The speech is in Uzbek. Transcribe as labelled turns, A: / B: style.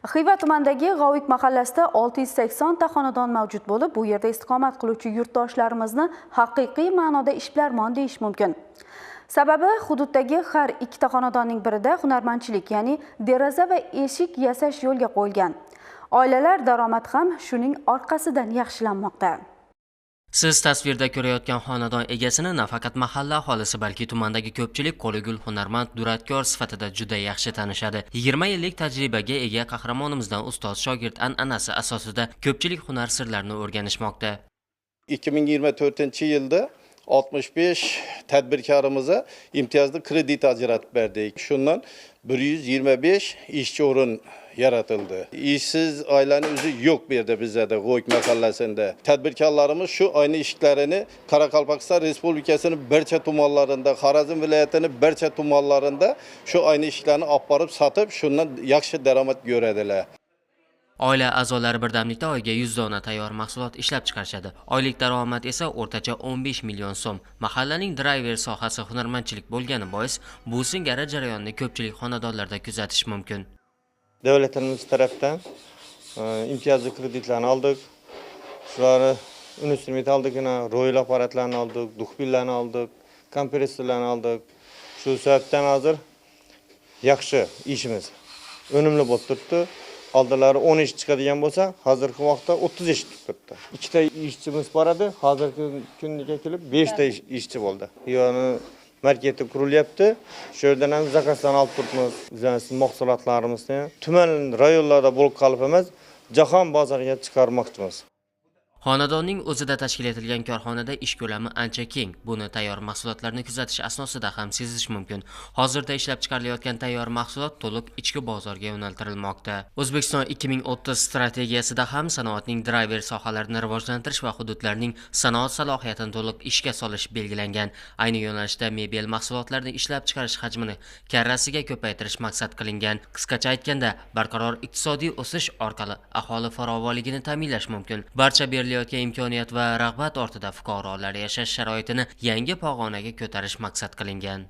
A: Xiva tumanidagi G'ovik mahallasida 680 ta xonadon mavjud bo'lib, bu yerda istiqomat qiluvchi yurtdoshlarimizni haqiqiy ma'noda ishbilarmon deyish mumkin. Sababi hududdagi har ikkita xonadonning birida hunarmandchilik, ya'ni deraza va eshik yasash yo'lga qo'yilgan. Oilalar daromad ham shuning orqasidan yaxshilanmoqda.
B: Siz tasvirda ko'rayotgan xonadon egasini nafaqat mahalla aholisi, balki tumandagi ko'pchilik qo'ligul hunarmand duradgor sifatida juda yaxshi tanishadi. 20 yillik tajribaga ega qahramonimizdan ustoz shogird an'anasi asosida ko'pchilik hunar sirlarini o'rganishmoqda.
C: 2024-yilda 65 tadbirkorimize imtiyozli kredit ajratib berdik. Shundan 125 ishchi o'rin yaratıldı. İşsiz ailenin yüzü yok bir de bizde de G'ovik mahallasında. Tadbirkorlarımız şu aynı işlerini Karakalpakstan Respublikası'nın barcha tumanlarında, Xorazm viloyatining barcha tumanlarında şu aynı işlerini aparıp satıp şundan yaxshi daromad ko'radilar.
B: Oila a'zolari birdamlikda oyiga 100 dona tayyor mahsulot ishlab chiqarishadi. Oylik daromad esa o'rtacha 15 million so'm. Mahallaning driver sohasi hunarmandchilik bo'lgani bois bu singari jarayonni ko'pchilik xonadonlarda kuzatish mumkin.
D: Devletimiz tarafdan imtiyozli kreditlarni aldık. Şuları instrument aldık, royal aparatlarını aldık, duxbillarni aldık, kompressorlarni aldık. Şu sebepten hazır yaxshi işimiz önümlü bo'lib turibdi. Aldılari 10 iş chiqadigan bo'lsa, hozirgi vaqtda 30 ish turibdi. 2 ta ishchimiz bor edi, hozirgi kunga kelib 5 ta ishchi bo'ldi. Yani marketi qurilyapti. Shu yerdan ham zakazlarni olib turibmiz. Bizning mahsulotlarimizni tuman rayonlarda bo'lib qolib emas, jahon bozoriga chiqarmoqchimiz.
B: Xonadonning o'zida tashkil etilgan korxonada ish ko'lami ancha keng. Buni tayyor mahsulotlarni kuzatish asnosida ham sezish mumkin. Hozirda ishlab chiqarilayotgan tayyor mahsulot to'liq ichki bozorga yo'naltirilmoqda. O'zbekiston 2030 strategiyasida ham sanoatning driver sohalarini rivojlantirish va hududlarning sanoat salohiyatini to'liq ishga solish belgilangan. Ayni yo'nalishda mebel mahsulotlarini ishlab chiqarish hajmini karrasiga ko'paytirish maqsad qilingan. Qisqacha aytganda, barqaror iqtisodiy o'sish orqali aholi farovonligini ta'minlash mumkin. Barcha berilayotgan imkoniyat va rag'bat ortida fuqarolar yashash sharoitini yangi pog'onaga ko'tarish maqsad qilingan.